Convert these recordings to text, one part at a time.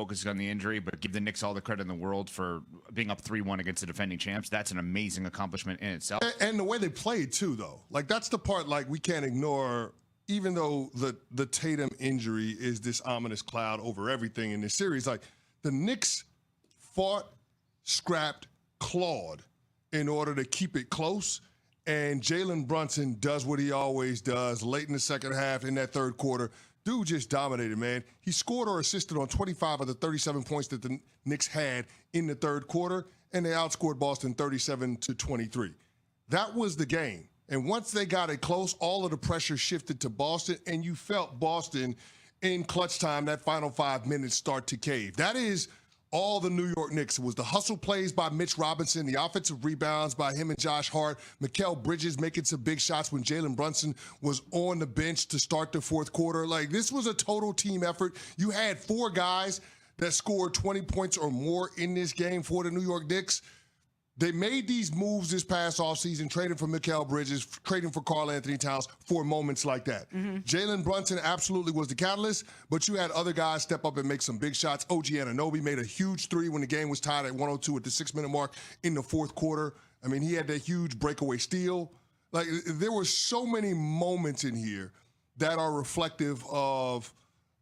focusing on the injury, but give the Knicks all the credit in the world for being up 3-1 against the defending champs. That's an amazing accomplishment in itself. And the way they played, too, though. Like, that's the part, like, we can't ignore, even though the Tatum injury is this ominous cloud over everything in this series. Like, the Knicks fought, scrapped, clawed in order to keep it close. And Jalen Brunson does what he always does late in the second half, in that third quarter. Dude just dominated, man. He scored or assisted on 25 of the 37 points that the Knicks had in the third quarter, and they outscored Boston 37-23. That was the game. And once they got it close, all of the pressure shifted to Boston, and you felt Boston in clutch time, that final 5 minutes, start to cave. That is all the New York Knicks. It was the hustle plays by Mitch Robinson, the offensive rebounds by him and Josh Hart, Mikal Bridges making some big shots when Jalen Brunson was on the bench to start the fourth quarter. Like, this was a total team effort. You had 4 guys that scored 20 points or more in this game for the New York Knicks. They made these moves this past offseason, trading for Mikal Bridges, trading for Karl Anthony Towns for moments like that. Jalen Brunson absolutely was the catalyst, but you had other guys step up and make some big shots. OG Anunoby made a huge 3 when the game was tied at 102 at the 6-minute mark in the fourth quarter. I mean, he had that huge breakaway steal. Like, there were so many moments in here that are reflective of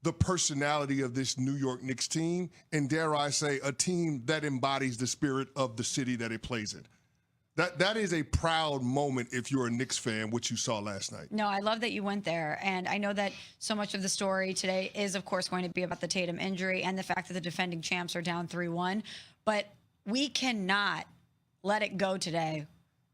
the personality of this New York Knicks team, and dare I say, a team that embodies the spirit of the city that it plays in. That is a proud moment if you're a Knicks fan, which you saw last night. No, I love that you went there. And I know that so much of the story today is, of course, going to be about the Tatum injury and the fact that the defending champs are down 3-1. But we cannot let it go today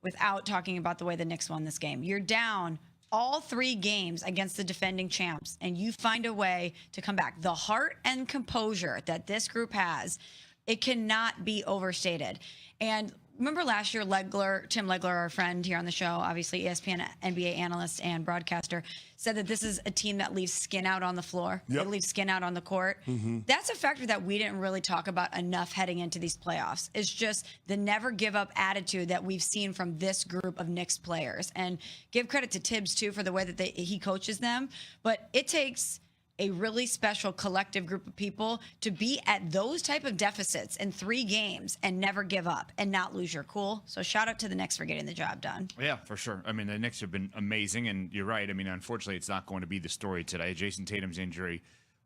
without talking about the way the Knicks won this game. You're down all 3 games against the defending champs, and you find a way to come back. The heart and composure that this group has, it cannot be overstated. And remember last year, Tim Legler, our friend here on the show, obviously ESPN NBA analyst and broadcaster, said that this is a team that leaves skin out on the floor. Yep. They leave skin out on the court. That's a factor that we didn't really talk about enough heading into these playoffs. It's just the never give up attitude that we've seen from this group of Knicks players. And give credit to Tibbs, too, for the way that he coaches them. But it takes a really special collective group of people to be at those type of deficits in 3 games and never give up and not lose your cool. So shout out to the Knicks for getting the job done. Yeah, for sure. I mean, the Knicks have been amazing, and you're right. I mean, unfortunately, it's not going to be the story today. Jason Tatum's injury,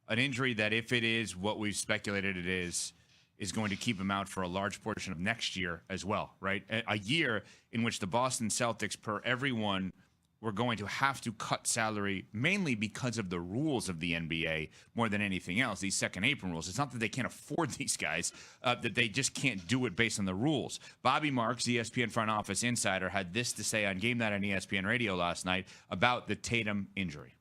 an injury that, if it is what we've speculated it is going to keep him out for a large portion of next year as well, right? A year in which the Boston Celtics, per everyone, we're going to have to cut salary mainly because of the rules of the NBA more than anything else, these second apron rules. It's not that they can't afford these guys, that they just can't do it based on the rules. Bobby Marks, ESPN front office insider, had this to say on Game Night on ESPN Radio last night about the Tatum injury.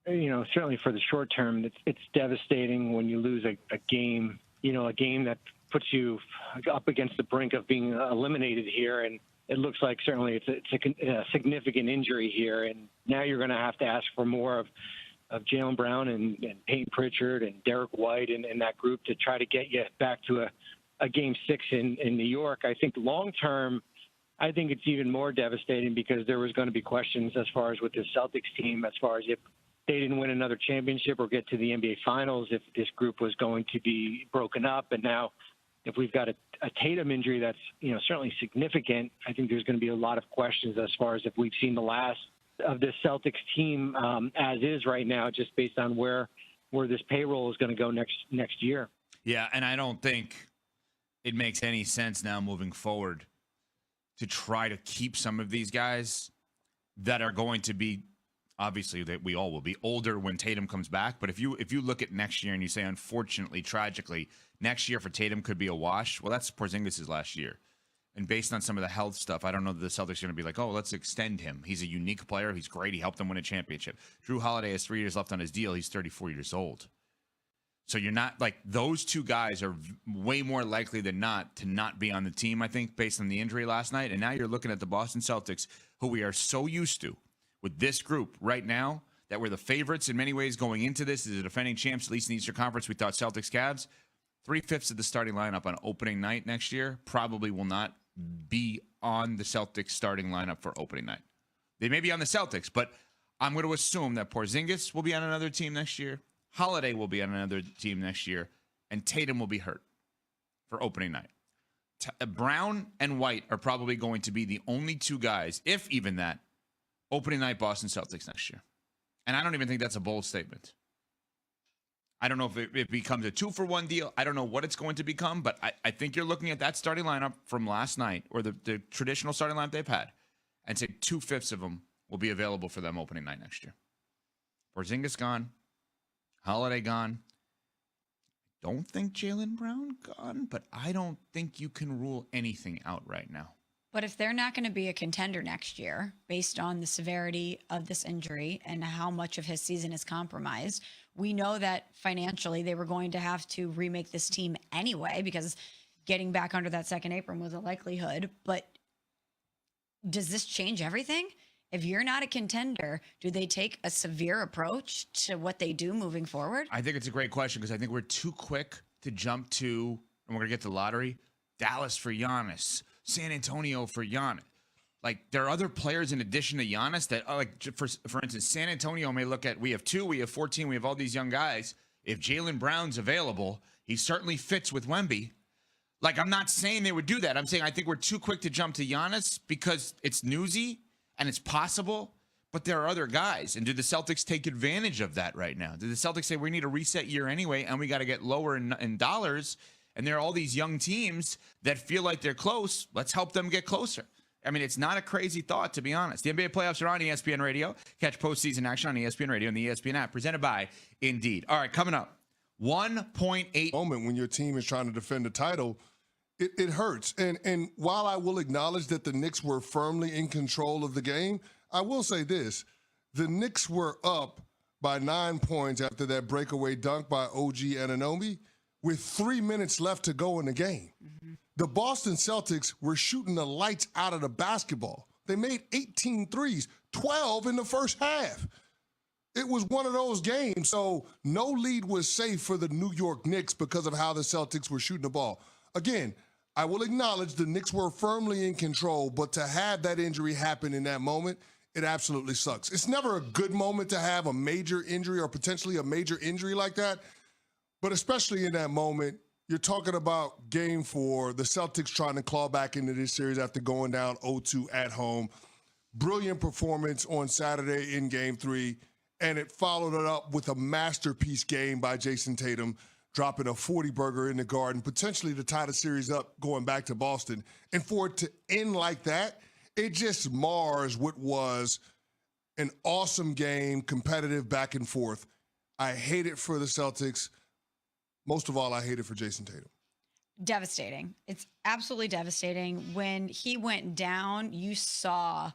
You know, certainly for the short term, it's devastating when you lose a game, you know, a game that puts you up against the brink of being eliminated here. And it looks like certainly it's a significant injury here, and now you're going to have to ask for more of Jalen Brown and Peyton Pritchard and Derek White and that group to try to get you back to a Game 6 in New York. I think long term, I think it's even more devastating because there was going to be questions as far as with the Celtics team, as far as if they didn't win another championship or get to the NBA Finals, if this group was going to be broken up. And now, if we've got a Tatum injury that's, you know, certainly significant, I think there's going to be a lot of questions as far as if we've seen the last of this Celtics team as is right now, just based on where this payroll is going to go next year. Yeah, and I don't think it makes any sense now moving forward to try to keep some of these guys that are going to be, obviously, that we all will be older when Tatum comes back. But if you look at next year and you say, unfortunately, tragically, next year for Tatum could be a wash, well, that's Porzingis' last year. And based on some of the health stuff, I don't know that the Celtics are going to be like, oh, let's extend him. He's a unique player. He's great. He helped them win a championship. Drew Holiday has 3 years left on his deal. He's 34 years old. So you're not like, those 2 guys are way more likely than not to not be on the team, I think, based on the injury last night. And now you're looking at the Boston Celtics, who we are so used to with this group right now, that we're the favorites in many ways going into this as the defending champs, at least in the Eastern Conference. We thought Celtics Cavs. 3/5 of the starting lineup on opening night next year probably will not be on the Celtics starting lineup for opening night. They may be on the Celtics, but I'm going to assume that Porzingis will be on another team next year. Holiday will be on another team next year. and Tatum will be hurt for opening night. Brown and White are probably going to be the only two guys, if even that, opening night Boston Celtics next year. And I don't even think that's a bold statement. I don't know if it becomes a 2-for-1 deal. I don't know what it's going to become, but I think you're looking at that starting lineup from last night, or the traditional starting lineup they've had, and say 2/5 of them will be available for them opening night next year. Porzingis gone. Holiday gone. Don't think Jalen Brown gone, but I don't think you can rule anything out right now. But if they're not going to be a contender next year, based on the severity of this injury and how much of his season is compromised, we know that financially they were going to have to remake this team anyway, because getting back under that second apron was a likelihood. But does this change everything? If you're not a contender, do they take a severe approach to what they do moving forward? I think it's a great question, because I think we're too quick to jump to, and we're going to get to the lottery, Dallas for Giannis, San Antonio for Giannis. Like, there are other players in addition to Giannis that, like, for instance, San Antonio may look at, we have 2, we have 14, we have all these young guys. If Jalen Brown's available, he certainly fits with Wemby. Like, I'm not saying they would do that. I'm saying I think we're too quick to jump to Giannis because it's newsy and it's possible, but there are other guys. And do the Celtics take advantage of that right now? Do the Celtics say we need a reset year anyway and we got to get lower in dollars? And there are all these young teams that feel like they're close. Let's help them get closer. I mean, it's not a crazy thought, to be honest. The NBA playoffs are on ESPN Radio. Catch postseason action on ESPN Radio and the ESPN app, presented by Indeed. All right, coming up, 1.8 moment when your team is trying to defend the title, it hurts. And while I will acknowledge that the Knicks were firmly in control of the game, I will say this. The Knicks were up by 9 points after that breakaway dunk by OG Anunoby with 3 minutes left to go in the game. Mm-hmm. The Boston Celtics were shooting the lights out of the basketball. They made 18 threes, 12 in the first half. It was one of those games, so no lead was safe for the New York Knicks because of how the Celtics were shooting the ball. Again, I will acknowledge the Knicks were firmly in control, but to have that injury happen in that moment, it absolutely sucks. It's never a good moment to have a major injury or potentially a major injury like that, but especially in that moment, you're talking about Game 4, the Celtics trying to claw back into this series after going down 0-2 at home. Brilliant performance on Saturday in Game 3, and it followed it up with a masterpiece game by Jason Tatum, dropping a 40-burger in the Garden, potentially to tie the series up going back to Boston. And for it to end like that, it just mars what was an awesome game, competitive back and forth. I hate it for the Celtics. Most of all, I hate it for Jason Tatum. Devastating. It's absolutely devastating. When he went down, you saw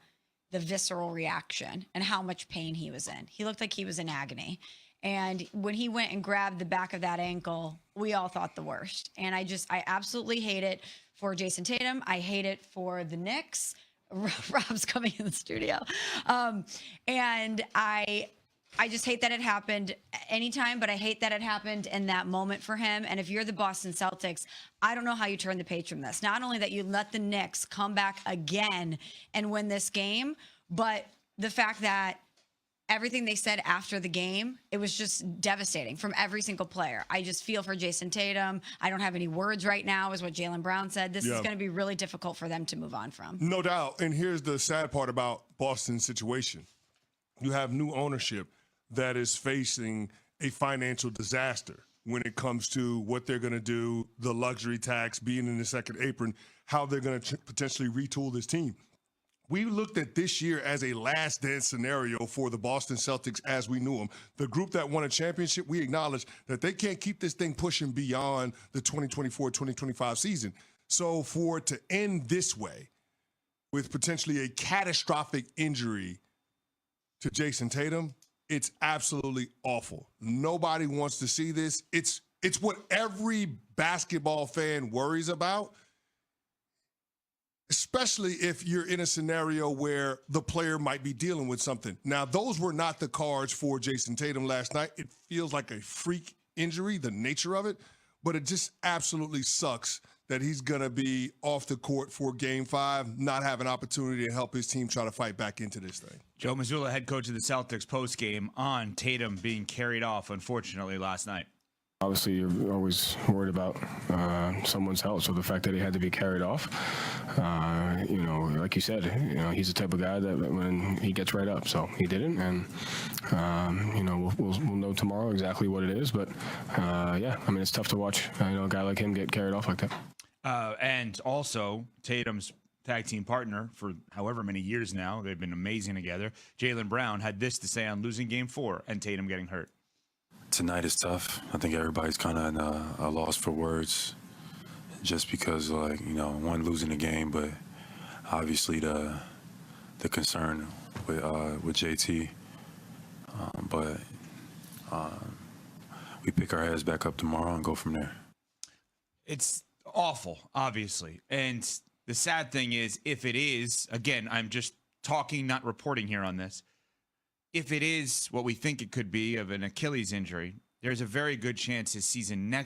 the visceral reaction and how much pain he was in. He looked like he was in agony. And when he went and grabbed the back of that ankle, we all thought the worst. And I absolutely hate it for Jason Tatum. I hate it for the Knicks. Rob's coming in the studio. And I just hate that it happened anytime, but I hate that it happened in that moment for him. And if you're the Boston Celtics, I don't know how you turn the page from this. Not only that you let the Knicks come back again and win this game, but the fact that everything they said after the game, it was just devastating from every single player. I just feel for Jason Tatum. I don't have any words right now, is what Jalen Brown said. This is going to be really difficult for them to move on from. No doubt. And here's the sad part about Boston's situation. You have new ownership that is facing a financial disaster when it comes to what they're going to do, the luxury tax, being in the second apron, how they're going to potentially retool this team. We looked at this year as a last dance scenario for the Boston Celtics as we knew them. The group that won a championship, we acknowledge that they can't keep this thing pushing beyond the 2024-2025 season. So for it to end this way with potentially a catastrophic injury to Jason Tatum, it's absolutely awful. Nobody wants to see this. It's what every basketball fan worries about, especially if you're in a scenario where the player might be dealing with something. Now, those were not the cards for Jason Tatum last night. It feels like a freak injury, the nature of it, but it just absolutely sucks that he's going to be off the court for Game 5, not have an opportunity to help his team try to fight back into this thing. Joe Mazzulla, head coach of the Celtics, postgame on Tatum being carried off, unfortunately, last night. Obviously, you're always worried about someone's health. So the fact that he had to be carried off, like you said, he's the type of guy that when he gets right up. So he didn't, and we'll know tomorrow exactly what it is. But it's tough to watch a guy like him get carried off like that. And also Tatum's tag team partner for however many years now, they've been amazing together. Jalen Brown had this to say on losing Game 4 and Tatum getting hurt. Tonight is tough. I think everybody's kind of in a loss for words just because, one, losing the game, but obviously the concern with JT. But we pick our heads back up tomorrow and go from there. It's awful, obviously. And the sad thing is, if it is, again, I'm just talking, not reporting here on this. If it is what we think it could be of an Achilles injury, there's a very good chance his season next